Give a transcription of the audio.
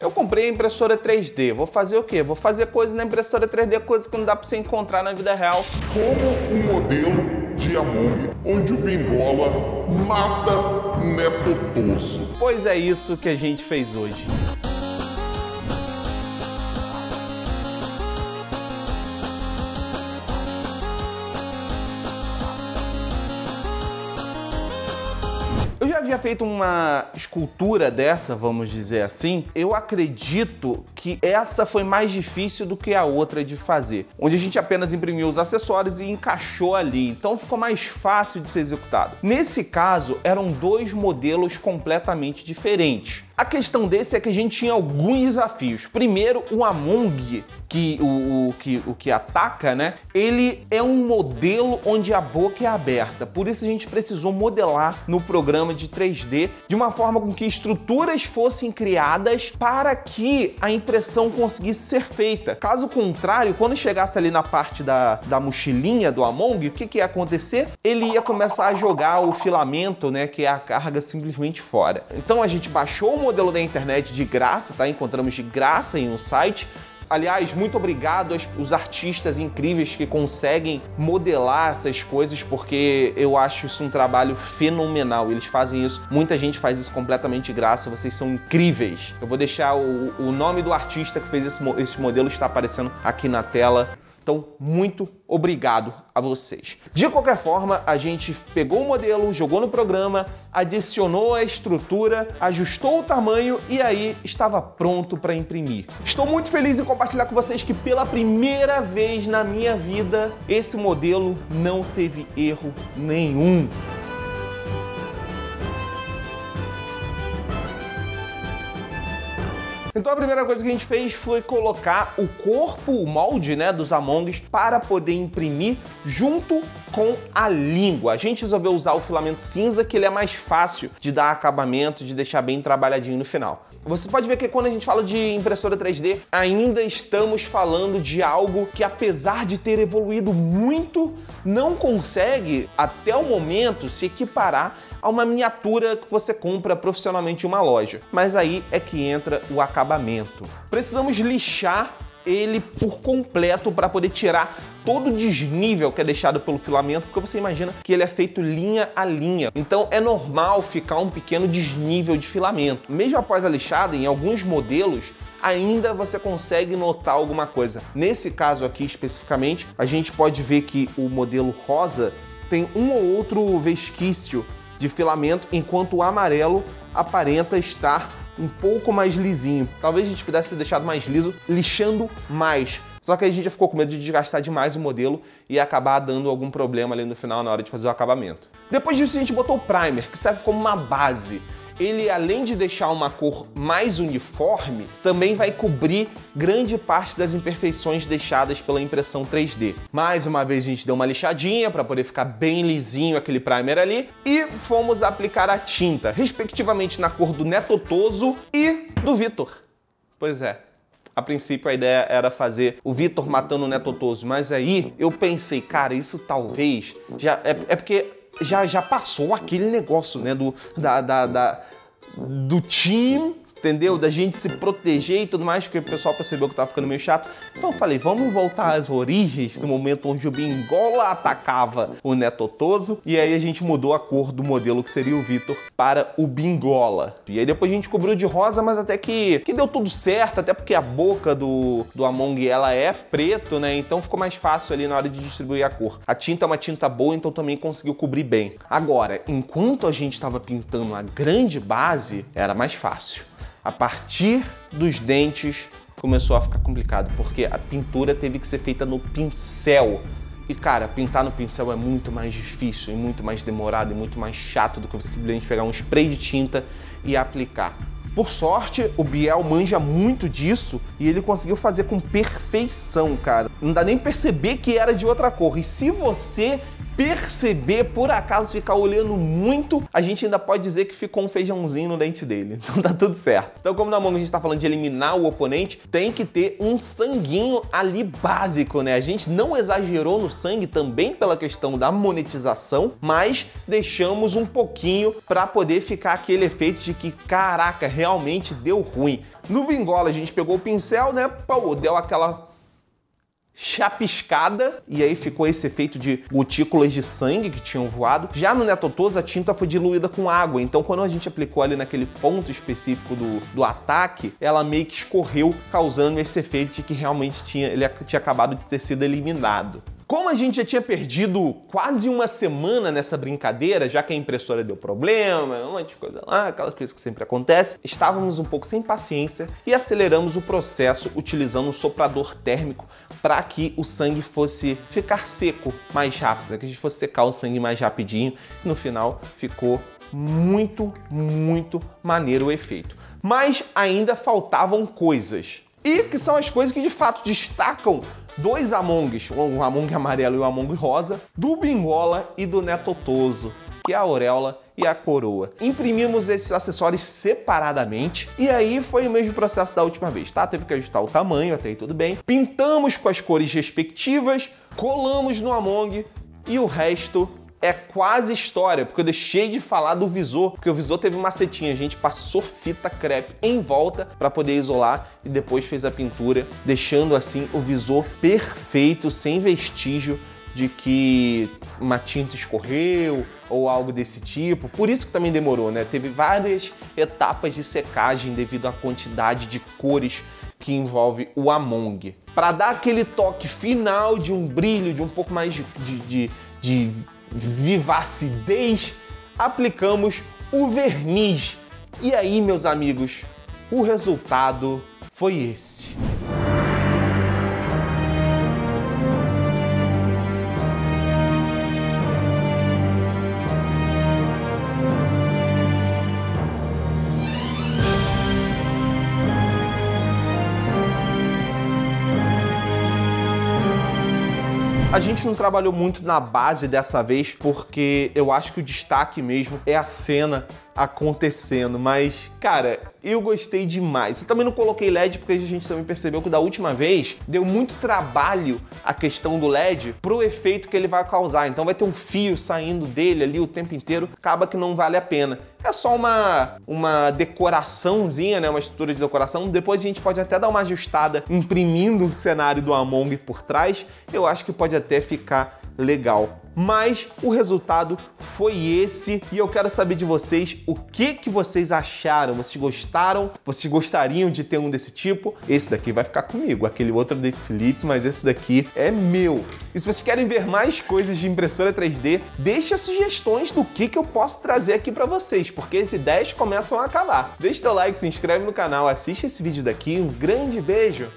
Eu comprei a impressora 3D, vou fazer o quê? Vou fazer coisa na impressora 3D, coisa que não dá pra você encontrar na vida real. Como um modelo de Among, onde o Bingola mata Netotoso. Pois é isso que a gente fez hoje. Eu já havia feito uma escultura dessa, vamos dizer assim. Eu acredito que essa foi mais difícil do que a outra de fazer, onde a gente apenas imprimiu os acessórios e encaixou ali, então ficou mais fácil de ser executado. Nesse caso, eram dois modelos completamente diferentes. A questão desse é que a gente tinha alguns desafios. Primeiro, o Among, o que ataca, né? Ele é um modelo onde a boca é aberta. Por isso a gente precisou modelar no programa de 3D de uma forma com que estruturas fossem criadas para que a impressão conseguisse ser feita. Caso contrário, quando chegasse ali na parte da mochilinha do Among, o que ia acontecer? Ele ia começar a jogar o filamento, né? Que é a carga simplesmente fora. Então a gente baixou o modelo da internet de graça, tá? Encontramos de graça em um site. Aliás, muito obrigado aos artistas incríveis que conseguem modelar essas coisas, porque eu acho isso um trabalho fenomenal. Eles fazem isso, muita gente faz isso completamente de graça, vocês são incríveis. Eu vou deixar o nome do artista que fez esse modelo, está aparecendo aqui na tela. Então, muito obrigado a vocês. De qualquer forma, a gente pegou o modelo, jogou no programa, adicionou a estrutura, ajustou o tamanho e aí estava pronto para imprimir. Estou muito feliz em compartilhar com vocês que pela primeira vez na minha vida, esse modelo não teve erro nenhum. Então a primeira coisa que a gente fez foi colocar o corpo, o molde, né, dos Amongs para poder imprimir junto com a língua. A gente resolveu usar o filamento cinza, que ele é mais fácil de dar acabamento, de deixar bem trabalhadinho no final. Você pode ver que quando a gente fala de impressora 3D, ainda estamos falando de algo que, apesar de ter evoluído muito, não consegue, até o momento, se equiparar a uma miniatura que você compra profissionalmente em uma loja. Mas aí é que entra o acabamento. Precisamos lixar ele por completo para poder tirar todo o desnível que é deixado pelo filamento, porque você imagina que ele é feito linha a linha. Então é normal ficar um pequeno desnível de filamento. Mesmo após a lixada, em alguns modelos, ainda você consegue notar alguma coisa. Nesse caso aqui especificamente, a gente pode ver que o modelo rosa tem um ou outro vesquício de filamento, enquanto o amarelo aparenta estar um pouco mais lisinho. Talvez a gente pudesse ter deixado mais liso, lixando mais. Só que a gente já ficou com medo de desgastar demais o modelo e acabar dando algum problema ali no final na hora de fazer o acabamento. Depois disso a gente botou o primer, que serve como uma base. Ele, além de deixar uma cor mais uniforme, também vai cobrir grande parte das imperfeições deixadas pela impressão 3D. Mais uma vez a gente deu uma lixadinha para poder ficar bem lisinho aquele primer ali e fomos aplicar a tinta, respectivamente na cor do Netotoso e do Vitor. Pois é. A princípio a ideia era fazer o Vitor matando o Netotoso, mas aí eu pensei, cara, isso talvez já é porque já passou aquele negócio, né, do time, entendeu? Da gente se proteger e tudo mais, porque o pessoal percebeu que tava ficando meio chato. Então eu falei, vamos voltar às origens, no momento onde o Bingola atacava o Netotoso, e aí a gente mudou a cor do modelo que seria o Vitor para o Bingola. E aí depois a gente cobriu de rosa, mas até que deu tudo certo, até porque a boca do Among ela é preto, né? Então ficou mais fácil ali na hora de distribuir a cor. A tinta é uma tinta boa, então também conseguiu cobrir bem. Agora, enquanto a gente estava pintando a grande base, era mais fácil. A partir dos dentes começou a ficar complicado, porque a pintura teve que ser feita no pincel. E cara, pintar no pincel é muito mais difícil, e muito mais demorado, e muito mais chato do que você simplesmente pegar um spray de tinta e aplicar. Por sorte, o Biel manja muito disso e ele conseguiu fazer com perfeição, cara. Não dá nem perceber que era de outra cor. E se você perceber, por acaso ficar olhando muito, a gente ainda pode dizer que ficou um feijãozinho no dente dele. Então tá tudo certo. Então, como na Among Us a gente tá falando de eliminar o oponente, tem que ter um sanguinho ali básico, né? A gente não exagerou no sangue também pela questão da monetização, mas deixamos um pouquinho para poder ficar aquele efeito de que, caraca, realmente deu ruim. No Bingola a gente pegou o pincel, né? Pô, deu aquela chapiscada e aí ficou esse efeito de gotículas de sangue que tinham voado. Já no Netotoso a tinta foi diluída com água, então quando a gente aplicou ali naquele ponto específico do ataque, ela meio que escorreu, causando esse efeito de que realmente ele tinha acabado de ter sido eliminado. Como a gente já tinha perdido quase uma semana nessa brincadeira, já que a impressora deu problema, um monte de coisa lá, aquela coisa que sempre acontece, estávamos um pouco sem paciência e aceleramos o processo utilizando um soprador térmico para que o sangue fosse ficar seco mais rápido, para que a gente fosse secar o sangue mais rapidinho. E no final ficou muito, muito maneiro o efeito. Mas ainda faltavam coisas. E que são as coisas que de fato destacam dois Amongs, o Among amarelo e o Among rosa, do Bingola e do Netotoso, que é a auréola e a coroa. Imprimimos esses acessórios separadamente e aí foi o mesmo processo da última vez, tá? Teve que ajustar o tamanho, até aí tudo bem. Pintamos com as cores respectivas, colamos no Among e o resto é quase história, porque eu deixei de falar do visor, porque o visor teve uma setinha, a gente passou fita crepe em volta para poder isolar e depois fez a pintura, deixando assim o visor perfeito, sem vestígio de que uma tinta escorreu ou algo desse tipo. Por isso que também demorou, né? Teve várias etapas de secagem devido à quantidade de cores que envolve o Among. Para dar aquele toque final de um brilho, de um pouco mais de vivacidez, aplicamos o verniz. E aí, meus amigos, o resultado foi esse. A gente não trabalhou muito na base dessa vez, porque eu acho que o destaque mesmo é a cena acontecendo, mas, cara, eu gostei demais. Eu também não coloquei LED porque a gente também percebeu que da última vez deu muito trabalho a questão do LED pro efeito que ele vai causar. Então vai ter um fio saindo dele ali o tempo inteiro, acaba que não vale a pena. É só uma decoraçãozinha, né? Uma estrutura de decoração. Depois a gente pode até dar uma ajustada imprimindo o cenário do Among por trás. Eu acho que pode até ficar legal. Mas o resultado foi esse e eu quero saber de vocês o que vocês acharam. Vocês gostaram? Vocês gostariam de ter um desse tipo? Esse daqui vai ficar comigo, aquele outro é do Felipe, mas esse daqui é meu. E se vocês querem ver mais coisas de impressora 3D, deixa sugestões do que eu posso trazer aqui para vocês, porque as ideias começam a acabar. Deixa teu like, se inscreve no canal, assiste esse vídeo daqui, um grande beijo!